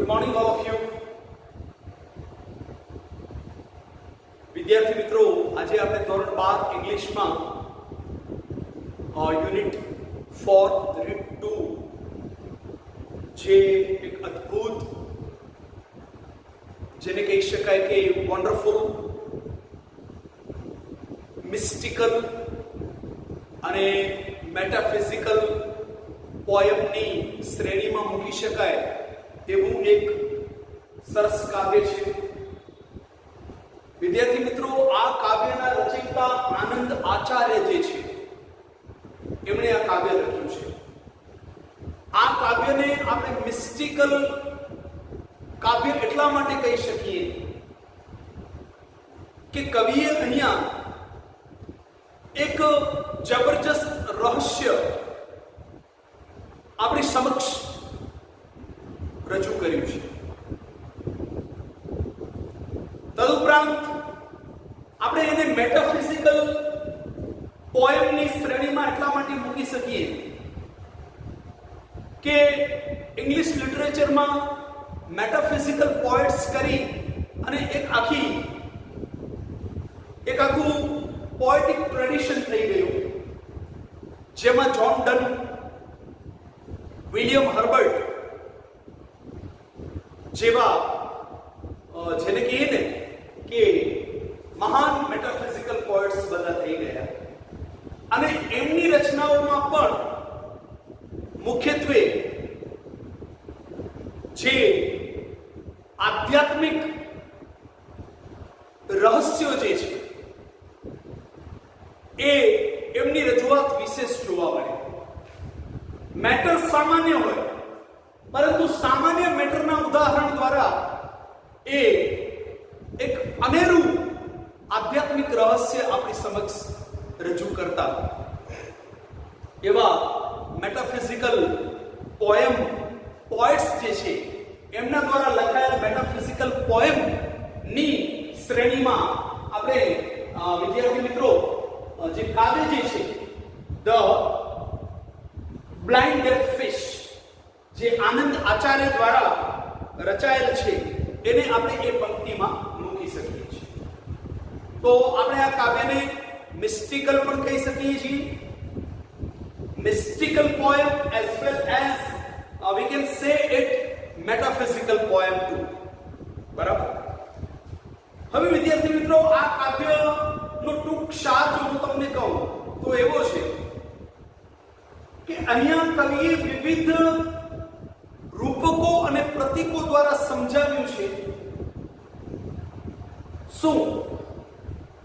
Good morning all of you. વિદ્યાર્થી મિત્રો, આજે આપણે ધોરણ 12 ઇંગ્લિશમાં યુનિટ 4 રીડ 2 જે એક અદ્ભુત, જેને કહી શકાય કે વન્ડરફુલ, મિસ્ટિકલ અને મેટાફિઝિકલ પોયમની શ્રેણીમાં મૂકી શકાય એવું એક સરસ કાવ્ય છે. વિદ્યાર્થી મિત્રો, આ કાવ્યના રચયિતા આનંદ આચાર્ય જે છે એમણે આ કાવ્ય લખ્યું છે. આ કાવ્યને આપણે મિસ્ટિકલ કાવ્ય એટલા માટે કહી શકીએ કે કવિએ અહીંયા એક જબરજસ્ત રહસ્ય આપણી સમક્ષ રજૂ કર્યું છે. તદુપરાંત આપણે એને મેટાફિઝિકલ પોએમની શ્રેણીમાં એટલા માટે મૂકી શકીએ કે ઇંગ્લિશ લિટરેચરમાં મેટાફિઝિકલ પોએટ્સ કરી અને એક આખું પોએટિક ટ્રેડિશન થઈ ગયું, જેમાં જોન ડન, વિલિયમ હર્બર્ટ જેવા જેને કહીએ ને કે મહાન મેટાફિઝિકલ પોએટ્સ બધા થઈ ગયા. અને એમની રચનાઓમાં પણ મુખ્યત્વે જે આધ્યાત્મિક રહસ્યો જે છે એ એમની રજૂઆત વિશેષ જોવા મળે. મેટર સામાન્ય હોય, પરંતુ સામાન્ય મેટરના ઉદાહરણ દ્વારા એ એક અનેરું આધ્યાત્મિક રહસ્ય આપણી સમક્ષ રજૂ કરતા એવા મેટાફિઝિકલ પોએટ્સ જે છે એમના દ્વારા લખાયેલ મેટાફિઝિકલ પોએમની શ્રેણીમાં આપણે વિદ્યાર્થી મિત્રો જે કાવ્ય જે છે ધ બ્લાઇન્ડ ડેફ ફિશ, જે આનંદ આચાર્ય દ્વારા રચાયેલ છે, એને આપણે એ પંક્તિમાં મૂકી શકીએ છીએ. તો આપણે આ કાવ્યને મિસ્ટિકલ પણ કહી શકીએ છીએ, mystical poem as well as we can say it metaphysical poem too. બરાબર. હવે વિદ્યાર્થી મિત્રો, આ કાવ્યનો ટૂંક સાર જો હું તમને કહું તો એવો છે કે અહીંયા કવિએ વિવિધ રૂપકો અને પ્રતીકો દ્વારા સમજાવ્યું છે. શું?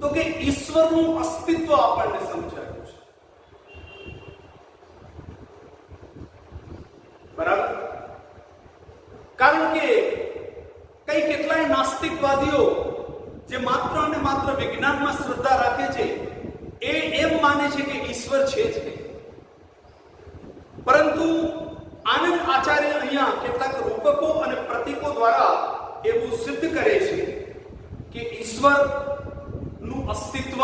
તો કે ઈશ્વરનું અસ્તિત્વ આપણને સમજાવ્યું છે. બરાબર. કારણ કે કેટલાય નાસ્તિકવાદીઓ જે માત્ર અને માત્ર વિજ્ઞાનમાં શ્રદ્ધા રાખે છે એ એમ માને છે કે ઈશ્વર છે જ નહીં. પરંતુ આનંદ આચાર્ય અહીંયા કેટલાક રૂપકો અને પ્રતીકો દ્વારા એવું સિદ્ધ કરે છે કે ઈશ્વરનું અસ્તિત્વ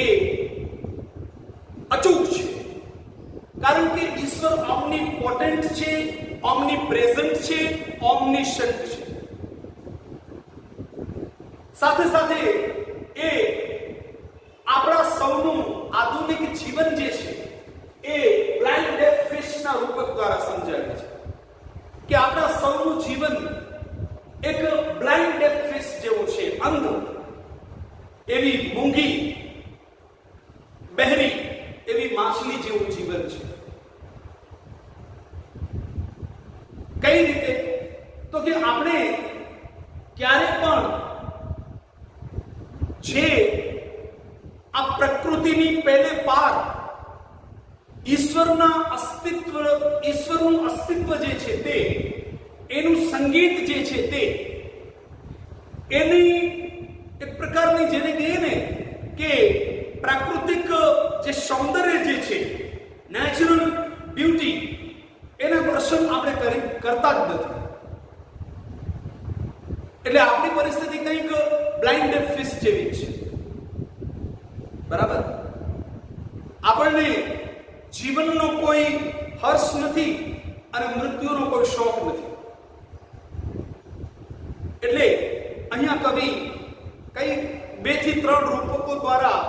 એ અચૂક છે. કારણ કે ઈશ્વર ઓમનીપોટેન્ટ છે, ઓમનીપ્રેઝન્ટ છે, ઓમનિશન્ટ છે. સાથે સાથે એ આપણા સૌનું આધુનિક જીવન જે છે એ બ્લાઇન્ડ ડેફ ફિશના રૂપક દ્વારા સમજાવે છે કે આપણા સૌનું જીવન એક બ્લાઇન્ડ ડેફ ફિશ જેવું છે, અંધ, એવી મૂંગી, બહેરી એવી માછલી જેવું જીવન છે. કઈ રીતે? તો કે આપણે ક્યારે પણ જે આ પ્રકૃતિની પહેલે પાર ઈશ્વરનું અસ્તિત્વ જે છે તે, એનું સંગીત જે છે તે, એની એક પ્રકારની જેને કહીએ ને કે પ્રાકૃતિક જે સૌંદર્ય જે છે, નેચરલ બ્યુટી, એના દર્શન આપણે કરતા જ નથી. એટલે આપણી પરિસ્થિતિ કંઈક બ્લાઇન્ડ ડેફ ફિશ જેવી છે. બરાબર. આપણને જીવનનો કોઈ હર્ષ નથી અને મૃત્યુનો કોઈ શોખ નથી. એટલે અહીંયા કવિ કઈ 2 થી 3 રૂપકો દ્વારા,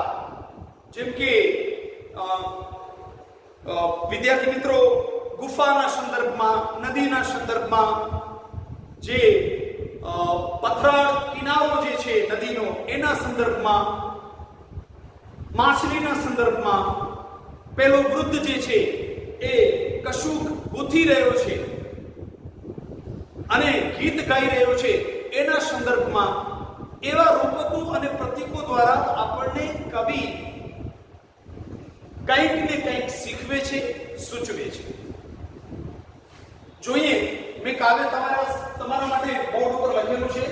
જેમ કે વિદ્યાર્થી મિત્રો ગુફાના સંદર્ભમાં, નદીના સંદર્ભમાં, જે પથરાળ કિનારો જે છે નદીનો એના સંદર્ભમાં, માછલીના સંદર્ભમાં, પેલો વૃદ્ધ જે છે એ કશુંક ગૂંથી રહ્યો છે અને ગીત ગાઈ રહ્યો છે એના સંદર્ભમાં એવા રૂપકો અને પ્રતીકો દ્વારા આપણને કવિ કંઈક ને કંઈક શીખવે છે, સૂચવે છે. જોઈએ, મેં કાવ્ય તમારા માટે બોર્ડ ઉપર લખેલું છે.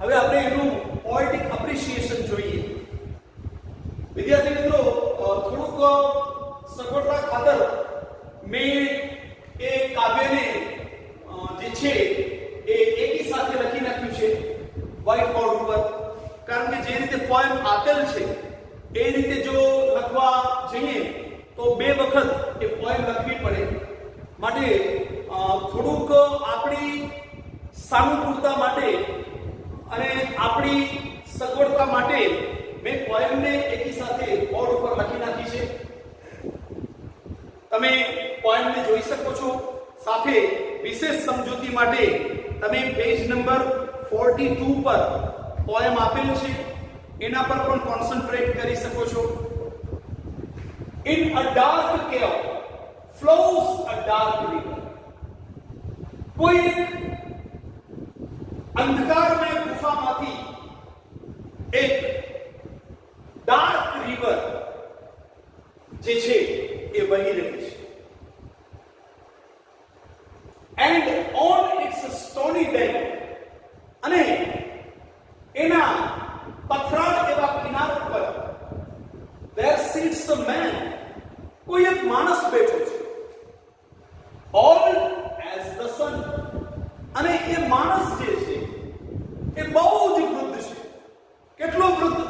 હવે આપણે એનું પોએટિક એપ્રિશિએશન જોઈએ. વિદ્યાર્થી મિત્રો, થોડુંક સગવડતા ખાતર મેં એ કાવ્યને જે છે એ એકી સાથે લખી નાખ્યું છે વ્હાઇટ બોર્ડ ઉપર. કારણ કે જે રીતે પોએમ આપેલ છે એ રીતે જો લખવા જઈએ તો 2 વખત એ પોએમ લખવી પડે. માટે થોડુંક આપણી સાનુકૂળતા માટે અને આપણી સગવડતા માટે મેં પોએમને એકી સાથે બોર્ડ ઉપર લખી નાખી છે. તમે પોએમને જોઈ શકો છો. સાથે વિશેષ સમજૂતી માટે તમે પેજ નંબર 42 પર પોએમ આપેલ છે એના પર પણ કોન્સન્ટ્રેટ કરી શકો છો. In a dark cave flows a dark river. કોઈ અંધકારમય ગુફામાંથી એક ડાર્ક રિવર જે છે એ વહી રહી છે. And on its stony bank, અને એના પથરાળ એવા કિનારા પર there sits a man, કોઈ એક માણસ બેઠો છે. All as the sun, અને એ માણસ જે છે એ બહુ જ વૃદ્ધ છે. કેટલો વૃદ્ધ?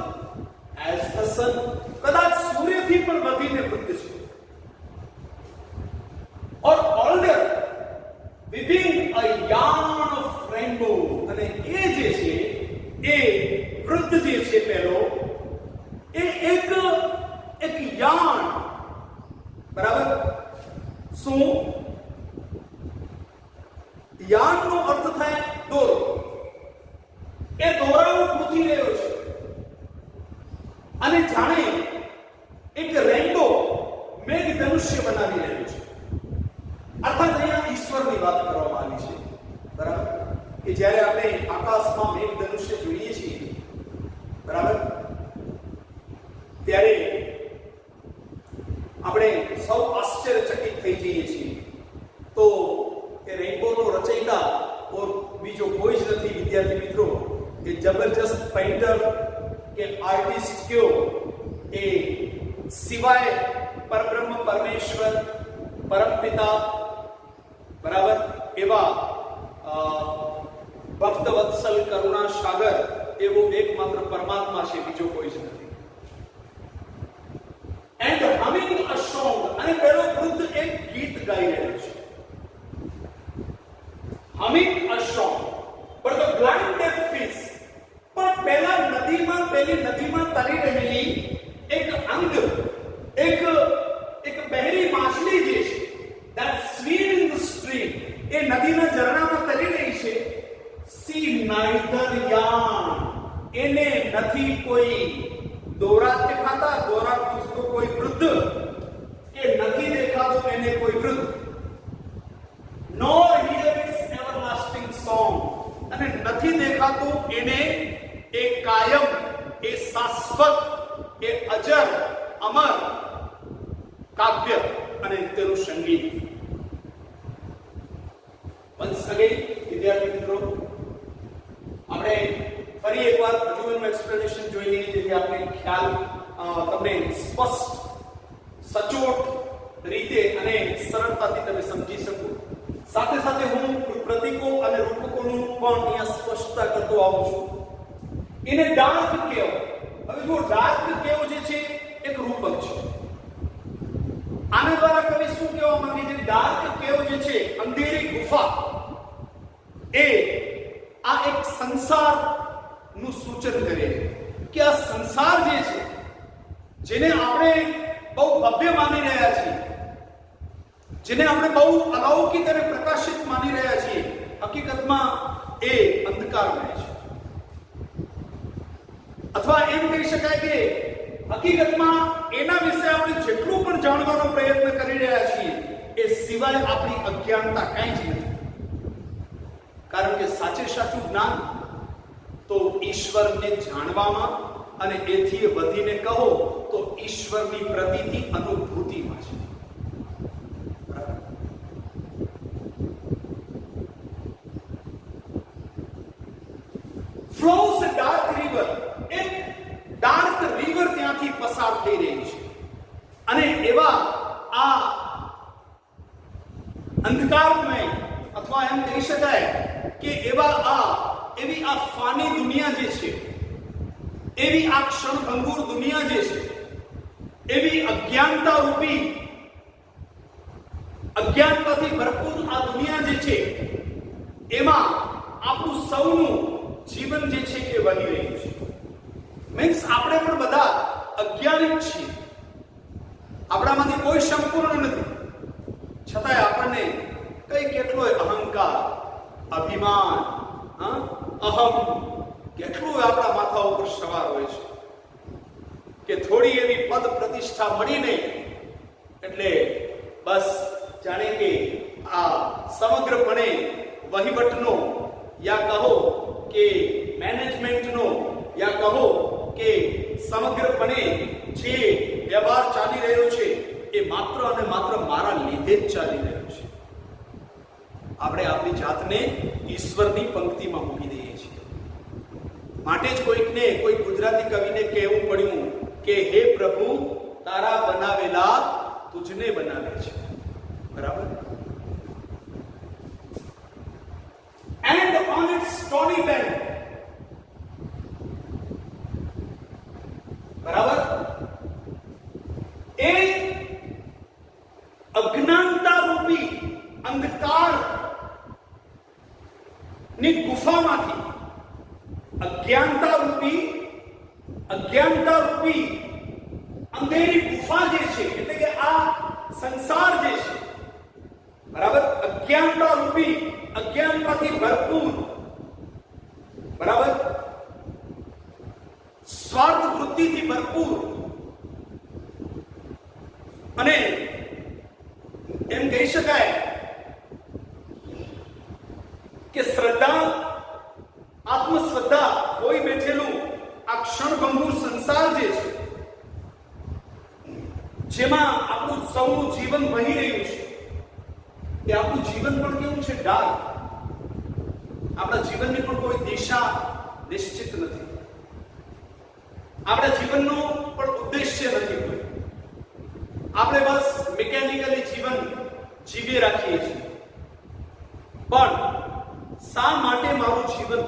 as the sun, કદાચ સૂર્યથી પણ વધીને વૃદ્ધ છે. or older, weaving a yarn of rainbow, અને એ જે છે એ વૃદ્ધ જે છે પેલો એ એક યાર્ન, બરાબર? શું? યાર્નનો અર્થ થાય દોરો. એ દોરાઓ ગૂંથી રહ્યો છે અને જાણે એક રેનબો મેઘધનુષ્ય બનાવી રહ્યો છે. અર્થાત અહીંયા ઈશ્વરની વાત કરવામાં આવી છે, બરાબર? કે જ્યારે આપણે આકાશમાં મેઘધનુષ્ય જોઈએ છીએ, બરાબર, ત્યારે આપણે સૌ આશ્ચર્યચકિત થઈ જઈએ છીએ. તો એ રેનબોનો રચયિતા ઓર બીજો કોઈ જ નથી વિદ્યાર્થી મિત્રો, એ જબરજસ્ત પેઇન્ટર કે આર્ટિસ્ટ કયો, એ સિવાય પરબ્રહ્મ પરમેશ્વર, પરમપિતા, બરાબર, એવા ભક્ત વત્સલ કરુણા સાગર એવો એકમાત્ર પરમાત્મા છે, બીજો કોઈ જ નથી. એન્ડ હમિંગ અ સોંગ, અને પેલો વૃદ્ધ એક ગીત ગાઈ રહ્યો છે. Humming a song, but the blind deaf fish, પણ પેલી નદીમાં તરી રહેલી એક અંગ, એક બહેરી માછલી જે છે, that swim in the stream, એ નદીના ઝરણામાં તરી રહી છે. see neither yarn, એને નથી કોઈ દોરા દેખાતા, દોરા પૂછતો કોઈ વૃદ્ધ, કે નથી દેખાતો એને કોઈ વૃદ્ધ. nor hear its everlasting song, અને નથી દેખાતું એને એ કાયમ, એ શાશ્વત, એ અજર અમર કાવ્ય અને તેનું સંગીત. once again વિદ્યાર્થી મિત્રો, આપણે ફરી એકવાર હજુ એનું એક્સપ્લેનેશન જોઈ લઈએ, જેથી આપણે ખ્યાલ તમને સ્પષ્ટ, સચોટ રીતે અને સરળતાથી તમે સમજી શકો. સાથે સાથે હું પ્રતીકો અને રૂપકોનું પણ અહીંયા સ્પષ્ટતા કરતો આવું છું. એને ડાર્ક કેવ, હવે જો ડાર્ક કેવ જે છે એક રૂપક છે. આના દ્વારા કવિ શું કહેવા માંગે છે? ડાર્ક કેવ જે છે, અંધેરી ગુફા, એ આ એક સંસારનું સૂચન કરે કે આ સંસાર જે છે, જેને આપણે બહુ ભવ્ય માની રહ્યા છીએ, જેને આપણે બહુ અલૌકિક અને પ્રકાશિત માની રહ્યા છીએ, હકીકતમાં એ અંધકારમય છે. અથવા એમ કહી શકાય કે હકીકતમાં એના વિશે આપણે જેટલું પણ જાણવાનો પ્રયત્ન કરી રહ્યા છીએ એ સિવાય આપણી અજ્ઞાનતા કંઈ જ નથી. કારણ કે સાચે સાચું જ્ઞાન તો ઈશ્વરને જાણવામાં અને એથી વધીને કહો તો ઈશ્વરની પ્રતીતિ અનુભૂતિમાં છે. ફ્લોઝ ડાર્ક રિવર, એક ડાર્ક રિવર ત્યાંથી પસાર થઈ રહી છે અને એવા આ અંધકારમય અથવા એમ કહી શકાય કે એવી આ ફાની દુનિયા જે છે, એવી આ ક્ષણભંગુર દુનિયા જે છે, એવી અજ્ઞાનતા રૂપી, અજ્ઞાનતાથી ભરપૂર આ દુનિયા જે છે, એમાં આપણું સૌનું જીવન જે છે એ વહી રહ્યું છે. મીન્સ આપણે પણ બધા અજ્ઞાનિક છીએ. આપણામાંથી કોઈ સંપૂર્ણ નથી, છતાંય આપણને કઈ કેટલોય અહંકાર, અભિમાન, અહમ કેટલું આપણા માથા ઉપર સવાર હોય છે કે થોડી એવી પદ પ્રતિષ્ઠા મળીને એટલે બસ જાણે કે આ સમગ્રપણે વહીવટનો યા કહો કે મેનેજમેન્ટનો યા કહો કે સમગ્રપણે જે વ્યવહાર ચાલી રહ્યો છે એ માત્ર અને માત્ર મારા લીધે જ ચાલી રહ્યો છે. આપણે આપણી જાતને ઈશ્વરની પંક્તિમાં મૂકી દઈએ છીએ. માટે જ કોઈકને, કોઈ ગુજરાતી કવિને કહેવું પડ્યું કે હે પ્રભુ, તારા બનાવેલા તુજને બનાવે છે. બરાબર? And on its stony bank, બરાબર, એ અજ્ઞાનતા રૂપી અંધકાર ની ગુફામાંથી અજ્ઞાનતા રૂપી અંધેરી ગુફા જે છે, એટલે કે આ સંસાર જે છે, બરાબર, અજ્ઞાનતા રૂપી, અજ્ઞાનતાથી ભરપૂર, બરાબર, સ્વાર્થ વૃત્તિથી ભરપૂર અને એમ કહી શકાય કે શ્રદ્ધા, આત્મશ્રદ્ધા કોઈ બેઠેલું આ ક્ષણભંગુર સંસાર જે છે, જેમાં આપણું સૌનું જીવન વહી રહ્યું છે, એ આપણું જીવન પણ કેવું છે? ડાર્ક. આપણા જીવનની પણ કોઈ દિશા નિશ્ચિત નથી. આપણા જીવનનો પણ ઉદ્દેશ્ય નથી કોઈ. આપણે બસ મિકેનિકલી જીવન જીવી રાખીએ છીએ. પણ શા માટે મારું જીવન?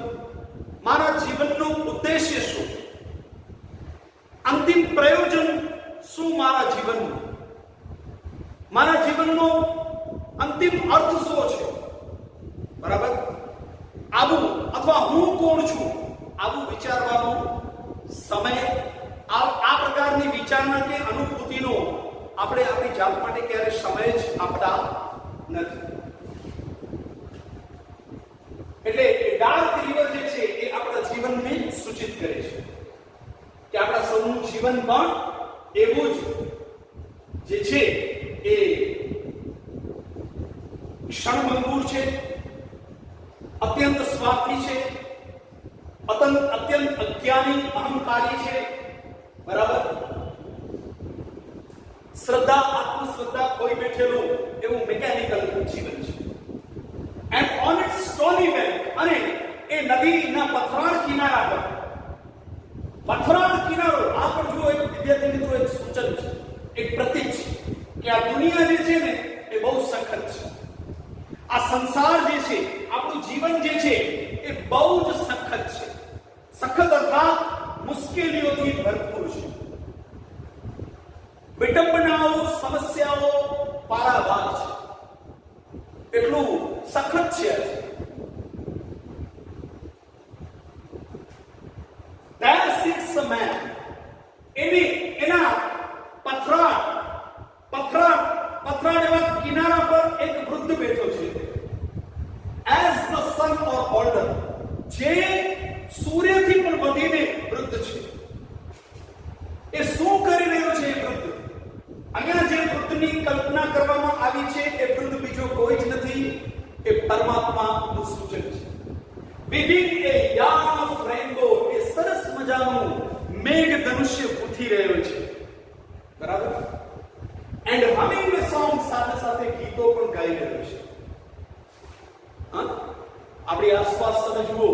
મારા જીવનનો ઉદ્દેશ્ય શું? અંતિમ પ્રયોજન શું મારા જીવનનું? મારા જીવનનો અંતિમ અર્થ શું છે? બરાબર? આવું અથવા હું કોણ છું આવું વિચારવાનો સમય, આ પ્રકારની વિચારણા કે અનુભૂતિનો આપણે આપણી જાત માટે ક્યારે સમય જ આપતા નથી. એટલે ડાર્ક રિવર જે છે એ આપણા જીવનને સૂચિત કરે છે કે આપણા સૌનું જીવન પણ એવું જ જે છે એ ક્ષણભંગુર છે, અત્યંત સ્વાર્થી છે, અત્યંત અજ્ઞાની, અહંકારી છે. બરાબર? શ્રદ્ધા, આત્મશ્રદ્ધા કોઈ બેઠેલું એવું મિકેનિકલ જીવન છે. And on its stony bank, અને એ નદીના પથરાળ કિનારા પર, પથરાળ કિનારો, આ પર જુઓ, એક વિદ્યાર્થી મિત્રો એક સૂચન છે, એક પ્રતીક છે કે આ દુનિયા જે છે ને એ બહુ સખત છે. આ સંસાર જે છે, આપણું જીવન જે છે એ બહુ જ સખત છે. સખત અર્થાત મુશ્કેલીઓથી ભરપૂર છે. વિડંબનાઓ, સમસ્યાઓ પારાવાર છે. એટલું સખત છે. અહીંયા જે વૃત્તની કલ્પના કરવામાં આવી છે એ વૃત્ત બીજો કોઈ જ નથી, એ પરમાત્માનું સૂચન છે. Weaving a yarn of rainbow, એ સરસ મજાનું મેઘ ધનુષ્ય ગૂંથી રહ્યો છે, બરાબર? એન્ડ હમિંગ ધ સોંગ, સાથે સાથે ગીતો પણ ગાઈ રહ્યો છે. હા, આપણી આસપાસ તમે જુઓ,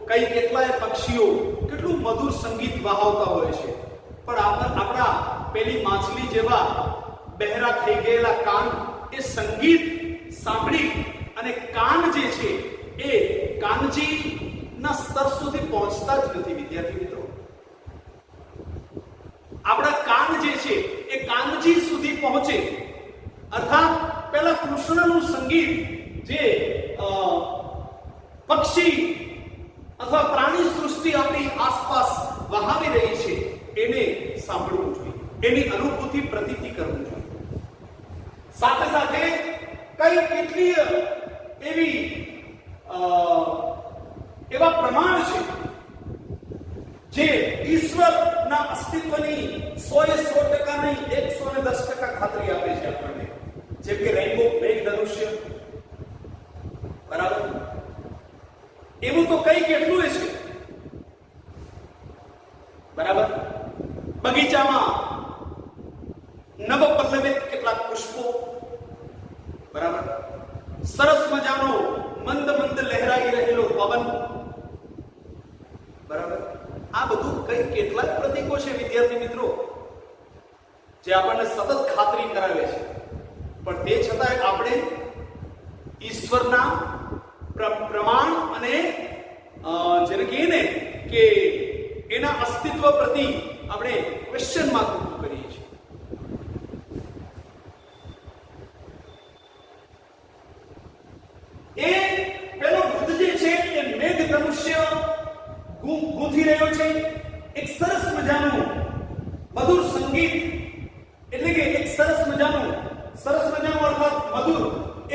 કઈ કેટલાય પક્ષીઓ કેટલું મધુર સંગીત વહાવતા હોય છે, પણ આપણા પેલી માછલી જેવા બહેરા થઈ ગયેલા કાન એ સંગીત સાંભળી અને કાન જે છે એ કાનજી ના સ્તર સુધી પહોંચતા જ નથી. વિદ્યાર્થી મિત્રો, આપણા કાન જે છે એ કાનજી સુધી પહોંચે, અર્થાત પેલા કૃષ્ણનું સંગીત જે પક્ષી અથવા પ્રાણી સૃષ્ટિ આપણી આસપાસ વહાવી રહી છે એને સાંભળવું જોઈએ, એની અનુભૂતિ પ્રતીતિ કરવું જોઈએ. સાથે સાથે કઈ કેટલીય એવા પ્રમાણ છે જે ઈશ્વરના અસ્તિત્વની 100% નહીં, 110% ખાતરી આપે છે આપણને. જેમ કે રેઇનબો, મેઘ ધનુષ્ય, બરાબર? એવું તો કઈ કેટલું છે, બરાબર? બગીચામાં નવપલ્લવિત કેટલાક પુષ્પો, બરાબર? સરસ મજાનો મંદ મંદ લહેરાઈ રહેલો પવન, બરાબર? આ બધું કઈ કેટલાક પ્રતીકો છે વિદ્યાર્થી મિત્રો, જે આપણને સતત ખાતરી કરાવે છે. પણ તે છતાંય આપણે ઈશ્વરના પ્રમાણ અને જેને કહીએ ને કે એના અસ્તિત્વ પ્રતિ આપણે ક્વેશ્ચન માર્ક ઊભું કરીએ છીએ. એ પેલો વૃદ્ધ જે છે એ મેઘ ધનુષ્ય ગૂંથી રહ્યો છે, એક સરસ મજાનું મધુર સંગીત, એટલે કે એક સરસ મજાનું અર્થાત મધુર એ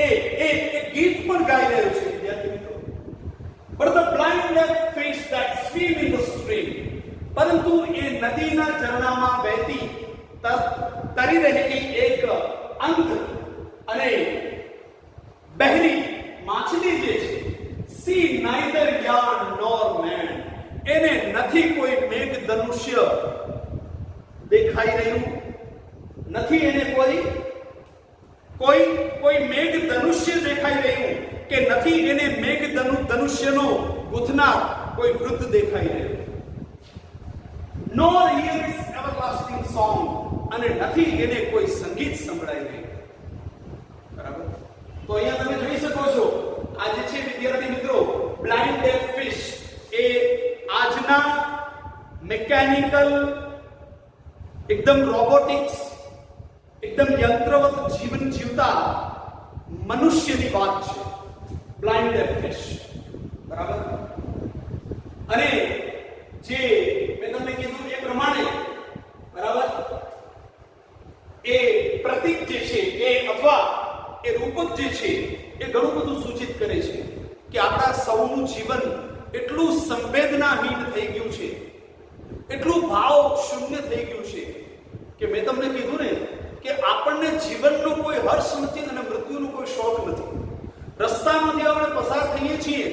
ગીત પણ ગાઈ રહ્યો છે વિદ્યાર્થી મિત્રો. But the blind fish that swim in the stream, પરંતુ એ નદીના ઝરણામાં વહેતી તરી રહેલી એક અંધ અને બહેરી માછલી જે છે, see neither yarn nor man, એને નથી કોઈ મેઘ ધનુષ્ય દેખાઈ રહ્યું, નથી એને કોઈ મેઘ ધનુષ્ય દેખાઈ રહ્યું, કે નથી એને મેઘ ધનુષ્યનો ગુથનાર કોઈ વૃદ્ધ દેખાઈ રહ્યું. nor hear his everlasting song, અને નથી એને કોઈ સંગીત સંભળાઈ રહ્યું, બરાબર? તો અહીંયા તમે જોઈ શકો છો, આ જે છે વિદ્યાર્થી મિત્રો, બ્લાઇન્ડ ડેફ ફિશ એ આજના મેકેનિકલ, એકદમ રોબોટિક્સ, એકદમ યંત્રવત જીવન જીવતા મનુષ્યની વાત છે. બ્લાઇન્ડ ડેફ ફિશ, બરાબર? અને જે મેં તમને કીધું એ પ્રમાણે, બરાબર, એ પ્રતીક જે છે એ અથવા એ રૂપક જે છે એ ઘણું બધું સૂચિત કરે છે કે આપણા સૌનું જીવન એટલું સંવેદનાહીન થઈ ગયું છે, એટલું ભાવ શૂન્ય થઈ ગયું છે કે મેં તમને કીધું ને કે આપણને જીવનનો કોઈ હર્ષ નથી અને મૃત્યુનો કોઈ શોખ નથી. રસ્તામાંથી આપણે પસાર થઈએ છીએ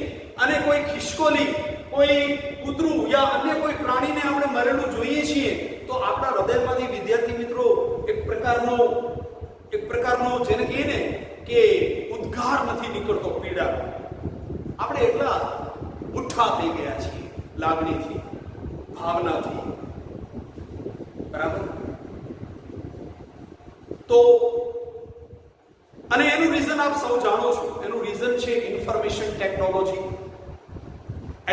અને કોઈ ખિસકોલી, કોઈ કૂતરું યા અન્ય કોઈ પ્રાણીને આપણે મરેલું જોઈએ છીએ તો આપણા હૃદયમાંથી વિદ્યાર્થી મિત્રો એક પ્રકારનો જેને કહીએ ને કે ઉદ્ગાર નથી નીકળતો, પીડા. આપણે એટલા ઉઠ્ઠા થઈ ગયા છીએ લાગણીથી, ભાવનાથી, બરાબર? તો અને એનું રીઝન આપ સૌ જાણો છો, એનું રીઝન છે information technology,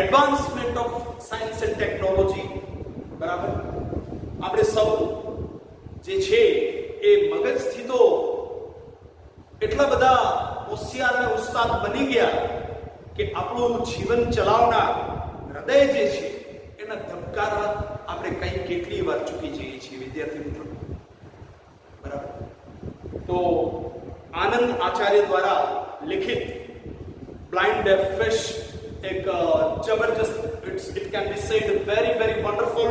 advancement of science and technology, બરાબર? આપણે સૌ જે છે એ મગજથી તો એટલા બધા હોશિયાર અને ઉસ્તાદ બની ગયા કે આપણું જીવન ચલાવનાર હૃદય જે છે એના ધબકારા આપણે કેટલી વાર ચૂકી જઈએ છીએ વિદ્યાર્થી મિત્રો, બરાબર? તો આનંદ આચાર્ય દ્વારા લિખિત બ્લાઇન્ડ ડેફ ફિશ એક જબરજસ્ત, it can be said very very wonderful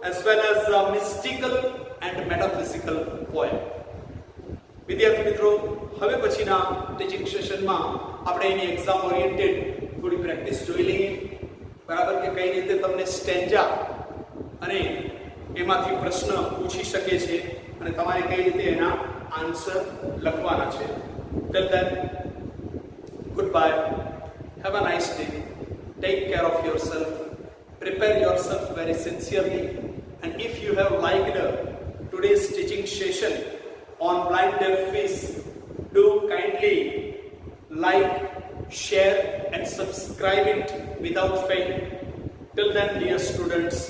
as well as mystical and metaphysical poem. વિદ્યાર્થી મિત્રો, હવે પછીના ટીચિંગ સેશનમાં આપણે એની એક્ઝામ ઓરિએન્ટેડ થોડી પ્રેક્ટિસ જોઈ લઈએ. બરાબર, કે કઈ રીતે તમને સ્ટેન્જા અને એમાંથી પ્રશ્ન પૂછી શકે છે અને તમારે કઈ રીતે એના આન્સર લખવાના છે. Till then, goodbye. Have a nice day. Take care of yourself. Prepare yourself very sincerely. And if you have liked today's teaching session on blind deaf fish, do kindly like, share and subscribe it without fail. Till then, dear students,